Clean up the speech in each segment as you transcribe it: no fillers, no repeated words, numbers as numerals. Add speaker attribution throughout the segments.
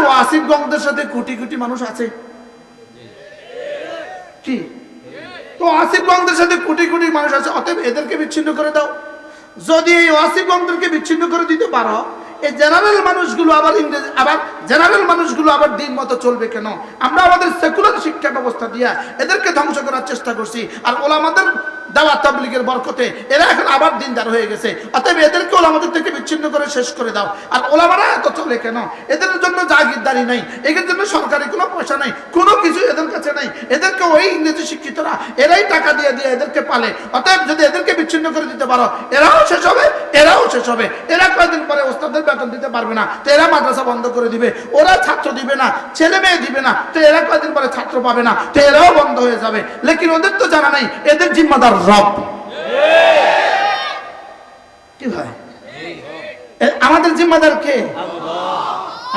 Speaker 1: ওয়াসিফগঞ্জের সাথে কোটি কোটি মানুষ আছে কি? তো ওয়াসিফগঞ্জের সাথে কোটি কোটি মানুষ আছে, অতএব এদেরকে বিচ্ছিন্ন করে দাও। যদি এই ওয়াসিফগঞ্জকে বিচ্ছিন্ন করে দিতে পারো, এই জেনারেল মানুষগুলো আবার ইংরেজি, আবার জেনারেল মানুষগুলো আবার দিন মতো চলবে কেন? আমরা আমাদের সেকুলার শিক্ষা ব্যবস্থা দিয়ে এদেরকে ধ্বংস করার চেষ্টা করছি, আর ওলামাদের দাওয়াত তাবলীগের বরকতে এরা এখন আবার দিনদার হয়ে গেছে। অতএব এদেরকে ওলামাদের থেকে বিচ্ছিন্ন করে শেষ করে দাও। আর ওলামারা এত চলে কেন? এদের জন্য জাগিরদারি নাই, এদের জন্য সরকারি কোনো পয়সা নাই, কোনো কিছু এদের কাছে নাই। এদেরকে ওই ইংরেজি শিক্ষিতরা এরাই টাকা দিয়ে দিয়ে এদেরকে পালে। অতএব যদি এদেরকে বিচ্ছিন্ন করে দিতে পারো, এরাও শেষ হবে, এরাও শেষ হবে। এরা কয়েকদিন পরে ওস্তাদের বেতন দিতে পারবে না, তো এরা মাদ্রাসা বন্ধ করে দিবে। ওরা ছাত্র দিবে না, ছেলে মেয়ে দিবে না, তো এরা কয়েকদিন পরে ছাত্র পাবে না, তো এরাও বন্ধ হয়ে যাবে। লেকিন ওদের তো জানা নাই এদের জিম্মাদার রব। কি ভাই, আমাদের জিম্মাদার কে?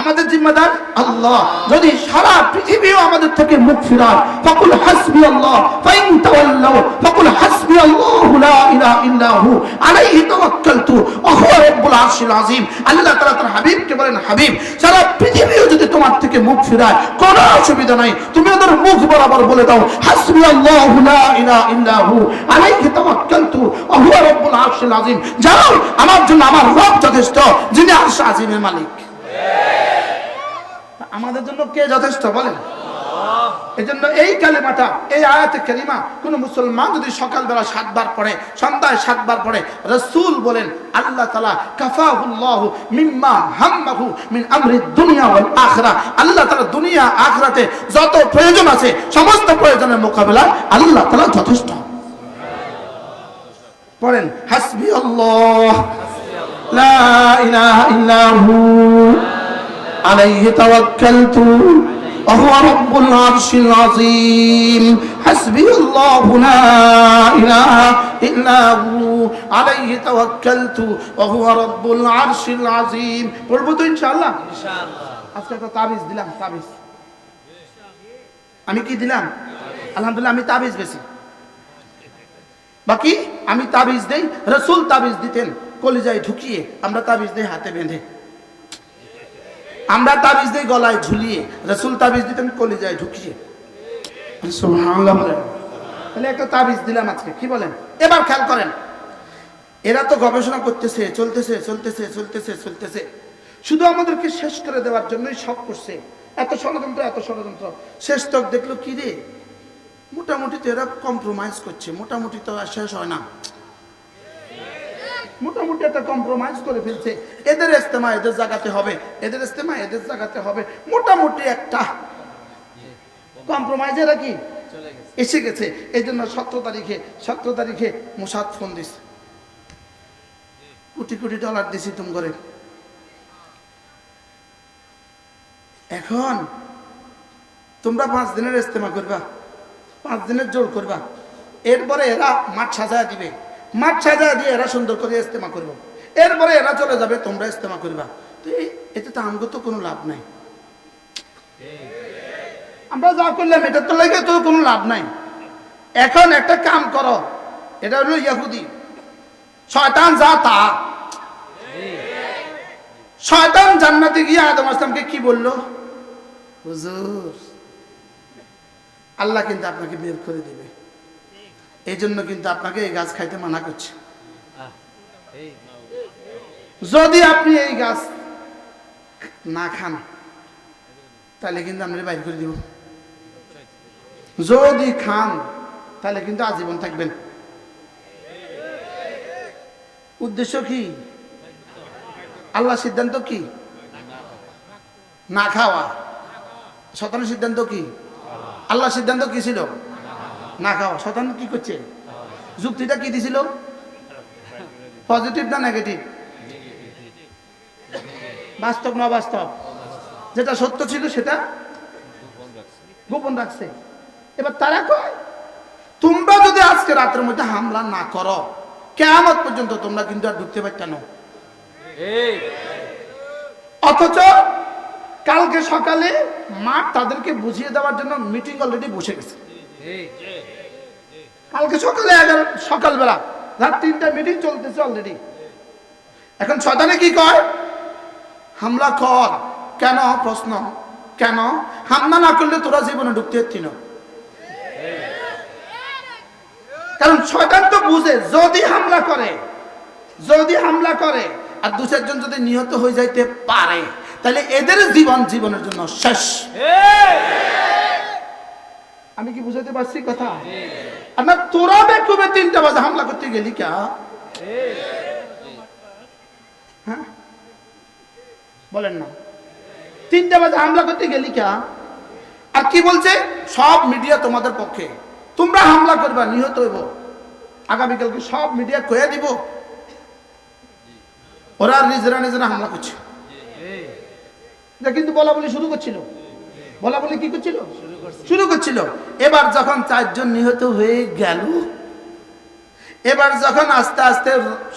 Speaker 1: আমাদের জিম্মাদার আল্লাহ। যদি সারা পৃথিবীও আমাদের থেকে মুখ ফিরায়, ফাকুল হাসবি আল্লাহ, ফাইন তাওয়াল্লাউ ফাকুল হাসবি আল্লাহু লা ইলাহা ইল্লা হু আলাইহি তাওয়াক্কালতু ওয়া হুয়া রাব্বুল আরশিল আযীম। আল্লাহ তাআলা তার হাবিবকে বলেন, হাবিব, সারা পৃথিবীও যদি তোমার থেকে মুখ ফিরায়, কোনো অসুবিধা নাই, তুমি ওদের মুখ বরাবর বলে দাও, হাসবি আল্লাহু লা ইলাহা ইল্লা হু আলাইহি তাওয়াক্কালতু ওয়া হুয়া রাব্বুল আরশিল আযীম। যাও, আমার জন্য আমার রব যথেষ্ট, যিনি আরশ আযীমের মালিক। আমাদের জন্য কে যথেষ্ট বলেন? এজন্য এই কালেমাটা, এই আয়াতে কারিমা কোন মুসলমান যদি সকালবেলা 7 বার পড়ে, সন্ধ্যায় 7 বার পড়ে, রাসূল বলেন আল্লাহ তাআলা কাফাহুল্লাহু মিম্মা হাম্মাহু মিন আমরি দুনিয়া ওয়াল আখিরা। আল্লাহ তাআলা দুনিয়া আখিরাতে যত প্রয়োজন আছে সমস্ত প্রয়োজনের মোকাবেলায় আল্লাহ তাআলা যথেষ্ট। পড়েন হাসবি আল্লাহ লা ইলাহা ইল্লা হু আলাইহি তাওয়াক্কালতু ওয়া হুয়া রাব্বুল আরশিল আযীম। হাসবিয়াল্লাহু লা ইলাহা ইল্লা হু আলাইহি তাওয়াক্কালতু ওয়া হুয়া রাব্বুল আরশিল আযীম। পড়বো তো ইনশাআল্লাহ? ইনশাআল্লাহ। আজকে একটা তাবিজ দিলাম, তাবিজ। আমি কি দিলাম? আলহামদুলিল্লাহ, আমি তাবিজ বেশি। বাকি আমি তাবিজ দেই, রাসূল তাবিজ দিতেন কলিজায় ঢুকিয়ে, আমরা তাবিজ দেই হাতে বেঁধে, আমরা তাবিজ দেই গলায় ঝুলিয়ে, রাসূল তাবিজ দিতেন কলিজায় ঢুকিয়ে। সুবহানাল্লাহ বলেন। তাহলে একটা তাবিজ দিলাম আজকে, কি বলেন? এবার খেয়াল করেন, এরা তো গবেষণা করতেছে, চলতেছে চলতেছে চলতেছে চলতেছে, শুধু আমাদেরকে শেষ করে দেওয়ার জন্যই সব করছে। এত ষড়যন্ত্র, এত ষড়যন্ত্র, শেষ তক দেখলো কি রে, মোটামুটি তো এরা কম্প্রোমাইজ করছে, মোটামুটি তো আর শেষ হয় না, মোটামুটি একটা কম্প্রোমাইজ করে ফেলছে। এদের ইস্তেমা এদের জায়গাতে হবে, এদের ইস্তেমা এদের জায়গাতে হবে, মোটামুটি একটা কম্প্রোমাইজ এরা কি এসে গেছে। এই জন্য 17 তারিখে মোসাদ ফোন দিছে, কোটি কোটি ডলার দিছি তুমি করে। এখন তোমরা 5 দিনের ইস্তেমা করবা, 5 দিনের জোর করবা, এরপরে এরা মাঠ সাজায় দিবে, মাঠ সাজা দিয়ে এরা সুন্দর করে ইস্তেমা করবো, এরপরে এরা চলে যাবে, তোমরা ইস্তেমা করবা। তো এতে তো আমগো তো কোনো লাভ নাই, আমরা যা করলাম এটা তো লাগে তো কোনো লাভ নাই। এখন একটা কাম করো, এটা হলো ইহুদি শয়তান যা তা। শয়তান জান্নাতে গিয়ে আদম আসলামকে কি বললো? হুজুর, আল্লাহ কিন্তু আপনাকে বের করে দিবে, এই জন্য কিন্তু আপনাকে এই গাছ খাইতে মানা করছে। যদি আপনি এই গাছ না খান তাহলে কিন্তু আমরা বাইর করে দিব, যদি খান তাহলে কিন্তু আজীবন থাকবেন। উদ্দেশ্য কি? আল্লাহ সিদ্ধান্ত কি? না খাওয়া। শয়তানের সিদ্ধান্ত কি? আল্লাহ সিদ্ধান্ত কি ছিল? না খাওয়া। শয়তান কি করছে? যুক্তিটা কি দিছিল? পজিটিভ না নেগেটিভ? বাস্তব না বাস্তব? যেটা সত্য ছিল সেটা গোপন রাখছে। এবার তারা কয় তোমরা যদি আজকে রাতের মধ্যে হামলা না করো, কিয়ামত পর্যন্ত তোমরা কিন্তু আর ঢুকতে পারতে না। অথচ কালকে সকালে মাঠ তাদেরকে বুঝিয়ে দেওয়ার জন্য মিটিং অলরেডি বসে গেছে। কালকে সকালে সকালবেলা রাত 3টা মিটিং চলতেছে অলরেডি। এখন শয়তানে কি কয়? হামলা কর, কেন প্রশ্ন, কেন হামলা না করলে তোরা জীবনে ঢুকতে পারতি না? কারণ শয়তান তো বুঝে যদি হামলা করে আর দু চারজন যদি নিহত হয়ে যাইতে পারে তাহলে এদের জীবনের জন্য শেষ। আমি কি বুঝাতে পারছি কথা? আর না তোরা বেকুবে 3টা বাজে হামলা করতে গেলি কে? হ্যাঁ বলেন না, 3টা বাজে হামলা করতে গেলি কে? আর কি বলছে সব মিডিয়া তোমাদের পক্ষে, তোমরা হামলা করবা নিহত হইব, আগামীকালকে সব মিডিয়া কয়ে দিব। ওরা নিজেরা হামলা করছে, কিন্তু বলা বলি শুরু করছিল। এবার যখন 4 জন নিহত হয়ে গেল, এবার যখন আস্তে আস্তে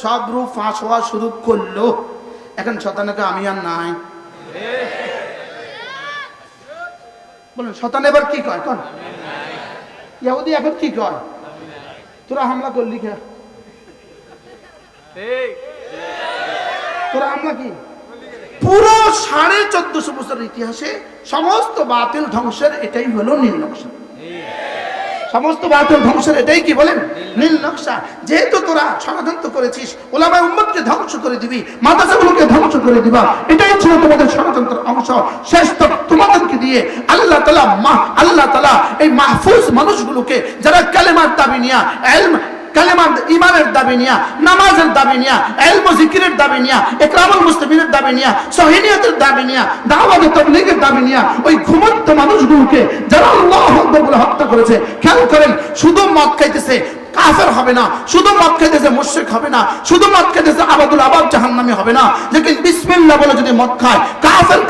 Speaker 1: সব রূপ ফাঁস হওয়া শুরু করলো, এখন শয়তানকে আমি আর নাই। বলেন শয়তান এবার কি কয়? কোন ইহুদি এখন কি কয়? তোরা হামলা করলি কে? তোরা হামলা কি? পুরো 1450 বছরের ইতিহাসে সমস্ত বাতিল ধ্বংসের এটাই হলো নীল নকশা। সমস্ত বাতিল ধ্বংসের এটাই কি বলেন? নীল নকশা। যেহেতু তোরা ষড়যন্ত্র করেছিস, ওলামায়ে উম্মতকে ধ্বংস করে দিবি, মাদ্রাসাগুলোকে ধ্বংস করে দিবা, এটাই ছিল তোমাদের ষড়যন্ত্রের অংশ। শেষ তো তোমাদেরকে দিয়ে আল্লাহ তাআলা এই মাহফুজ মানুষগুলোকে যারা কালেমার দাবি নিয়া, কালেমার ইমানের দাবি নিয়া, নামাজের দাবি নিয়া, ইলম ও জিকিরের দাবি নিয়া, ইকরামুল মুসলিমিনের দাবি নিয়া, সহিনিয়তের দাবি নিয়া, দাওয়াত ও তাবলীগের দাবি নিয়া, ওই ঘুমন্ত মানুষগুলোকে যারা আল্লাহু আকবার বলে হত্যা করেছে। খেয়াল করেন, শুধু মদ খাইতেছে কাফের হবে না, শুধু মদ খাইতেছে মুশরিক হবে না, শুধু মদ খাইতেছে আবাদুল আবাদ জাহান্নামী হবে না। লেকিন বিসমিল্লাহ বলে যদি মদ খায়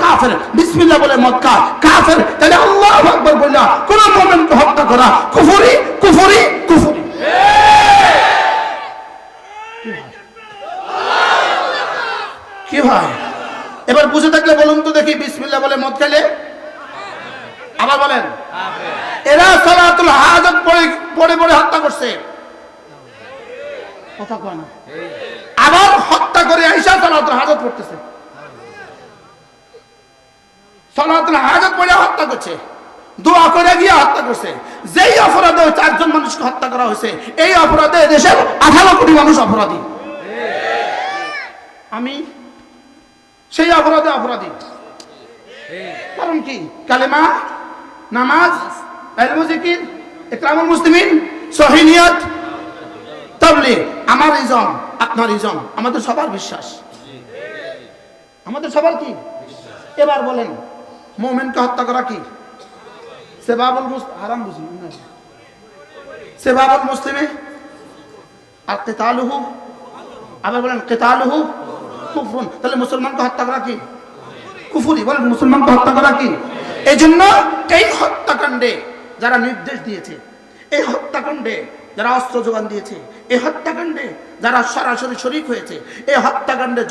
Speaker 1: কাফের, বিসমিল্লাহ বলে মদ খায় কাফের, তাহলে আল্লাহু আকবার বলে কোন মুমিনকে হত্যা করা কুফরি। কি ভাই এবার বুঝে থাকলে বলুন তো দেখি, বিসমিল্লাহ বলে মদ খেলে আবার বলেন এরা সালাতুল হাজাত পড়ে হত্যা করছে, কথা কয় না? আবার হত্যা করে আইসা সালাতুল হাজাত পড়তেছে, সালাতুল হাজাত পড়ে হত্যা করছে, দোয়া করে গিয়ে হত্যা করছে। যেই অপরাধে 4 জন মানুষকে হত্যা করা হয়েছে, এই অপরাধে দেশের 18 কোটি মানুষ অপরাধী। আমি সেই অপরাধী। কারণ কি? কালেমা, নামাজ, ইলম ও জিকির, ইকরামুল মুসলিমিন, সহিনিয়ত, তাবলীগ। আমার ইজম, আপনার ইজম, আমাদের সবার বিশ্বাস, আমাদের সবার কি? এবার বলেন মুমিনকে হত্যা করা কি? সেবাবুল হারাম বুঝি না, সেবাবুল মুসলিমে আর কিতালুহু, আবার বলেন কিতালুহু কুফরুন। তাহলে মুসলমানকে হত্যা করা কি? কুফরি। বলেন মুসলমানকে হত্যা করা কি? এই জন্য এই হত্যাকাণ্ডে যারা নির্দেশ দিয়েছে, এই হত্যাকাণ্ডে যারা অস্ত্র যোগান দিয়েছে, এই হত্যাকাণ্ডে যারা সরাসরি শরীক হয়েছে, এই হত্যাকাণ্ডে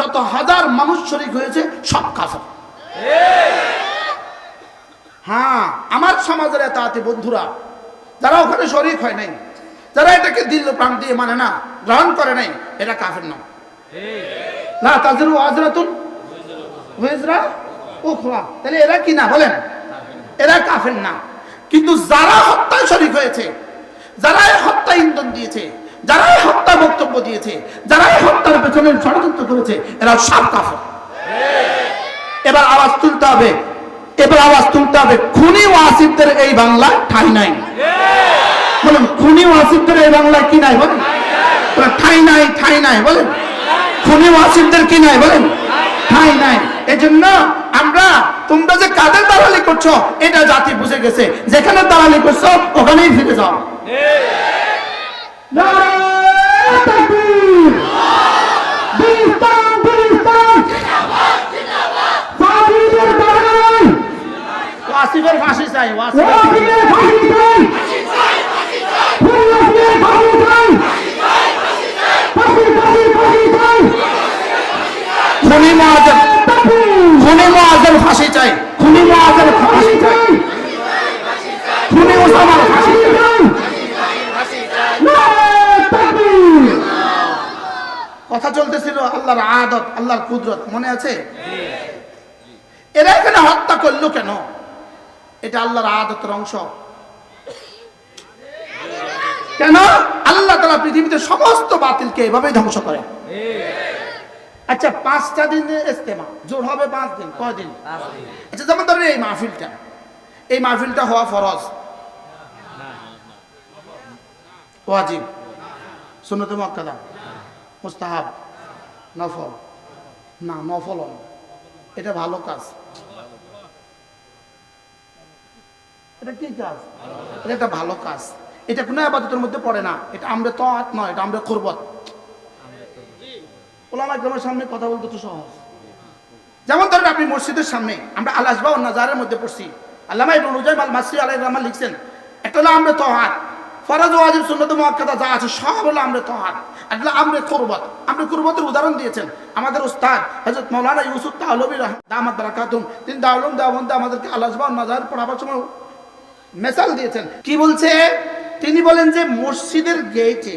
Speaker 1: যত হাজার মানুষ শরীক হয়েছে সব কাফের। হ্যাঁ, আমার সমাজের এতাতি বন্ধুরা যারা ওখানে শরীক হয় নাই, যারা এটাকে দিল প্রাণ দিয়ে মানে না, গ্রহণ করে নাই, এটা কাফের না। লা তাজিরু ওয়াজরাতুন ওয়াজরা উখরা। তাহলে এরা কি না? বলেন এরা কাফের না। কিন্তু যারা হত্যায় শরীক হয়েছে, যারা হত্যা ইন্ধন দিয়েছে, যারা হত্যা বক্তব্য দিয়েছে, যারা হত্যার পেছনে ষড়যন্ত্র করেছে, এরা সব কাফের। এবার আওয়াজ তুলতে হবে, খুনি ওয়াসিবদের এই বাংলা ঠাঁই নাই। বলেন খুনি ওয়াসিবদের এই বাংলায় কি নাই? বলেন ঠাঁই নাই। বলেন খুনি ওয়াসিবদের কি নাই? বলেন ঠাঁই নাই। এজন্য তোমরা যে কাদের দালালি করছো এটা জাতি বুঝে গেছে, যেখানে দালালি করছো ওখানেই ফিরে যাও। ওয়াসিফের ফাঁসি চাই, খুনি মুআজ্জেল ফাঁসি চাই, খুনি ওসামার ফাঁসি চাই। কথা চলতেছিল আল্লাহর আদত, আল্লাহর কুদরত, মনে আছে? হত্যা করলো কেন? এটা আল্লাহর আদতের অংশ। কেন? আল্লাহ তাআলা পৃথিবীতে সমস্ত বাতিলকে এভাবেই ধ্বংস করেন। আচ্ছা 5টা দিনে ইজতেমা জোর হবে 5 দিন, কয় দিন? আচ্ছা যেমন ধরেন এই মাহফিলটা হওয়া ফরজ, ওয়াজিব, সুন্নাত মুআক্কাদা, মুস্তাহাব, নফল? না, নফল না, এটা ভালো কাজ। এটা কি কাজ? এটা একটা ভালো কাজ। এটা কোনো ইবাদতের মধ্যে পড়ে না। এটা আমরা তাআত নয়, এটা আমরা কুরবত। ওলামা ইকরামের সামনে কথা বলতে তো সহজ। যেমন ধরেন আপনি মসজিদের সামনে আমরা আল আসবা ওয়ান নাজারের মধ্যে পড়ছি, আল্লামা ইবনে রুজাইম আল মাসরি আলাইহিস রাহমাহ লিখছেন, একটা হলো আমরা তাআত, ফরজ ওয়াজিব সুন্নাত মুআক্কাদা যা আছে সব হলো আমরা তাআত, আর হলো আমরা কুরবত। আমরা কুরবতের উদাহরণ দিয়েছেন আমাদের উস্তাদ হযরত মাওলানা ইউসুফ তাহলবী দামাত বারাকাতুহুম। তিনি দারুল দেওবন্দে আমাদেরকে আল আসবা ওয়ান নাজার পড়াবার সময় মিসাল দিয়েছেন। কি বলছে? তিনি বলেন যে মসজিদের গেটে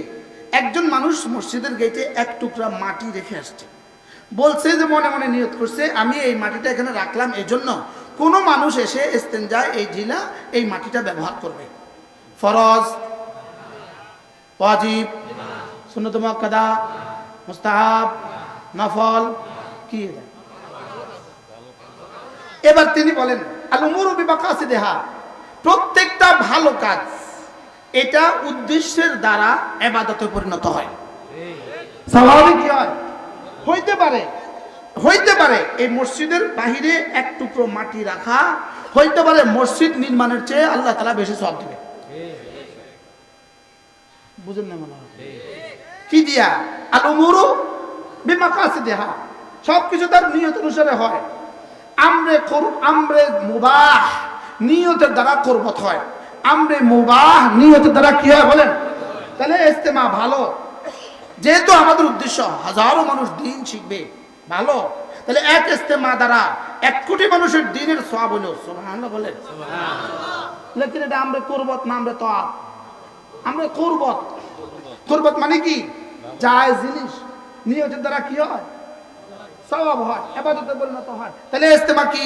Speaker 1: একজন মানুষ মসজিদের গেটে এক টুকরা মাটি রেখে আসছে, বলছে যে মনে মনে নিয়ত করছে আমি এই মাটিটা এখানে রাখলাম এই জন্য কোনো মানুষ এসে ইস্তেঞ্জায় এই জিলা এই মাটিটা ব্যবহার করবে। ফরজ, ওয়াজিব, সুন্নাত মুআক্কাদা, মুস্তাহাব, নফল, কি এটা? এবার তিনি বলেন আল উমুরু বিমাকাসিদিহা, প্রত্যেকটা ভালো কাজ এটা উদ্দেশ্যের দ্বারা ইবাদতে পরিণত হয়। স্বাভাবিক কি হয়? হইতে পারে এই মসজিদের বাহিরে এক টুকরো মাটি রাখা, হইতে পারে মসজিদ নির্মাণের চেয়ে আল্লাহ তাআলা বেশি সওয়াব দিবে। বুঝেন না মনে হয়? কি দিয়া? আল উমুরু বিমাকাসিদিহা, সবকিছু তার নিয়ত অনুসারে হয়। আমরে মুবাহ নিয়তের দ্বারা কুরবত হয়, আমরে মুবাহ নিয়তের দ্বারা কি হয় বলেন? তাহলে ইজতেমা ভালো, যেহেতু আমাদের উদ্দেশ্য হাজারো মানুষ দ্বীন শিখবে, ভালো। তাহলে এক ইজতেমা দ্বারা 1 কোটি মানুষের দ্বীনের সওয়াব হলো। সুবহানাল্লাহ বলেন। সুবহানাল্লাহ। লেকিন এটা আমরে কুরবত না আমরে তাআত? আমরে কুরবত। কুরবত মানে কি? জায়েজ জিনিস, নিয়তের দ্বারা কি হয়? সওয়াব হয়, ইবাদতে পরিণত হয়। তাহলে ইজতেমা কি?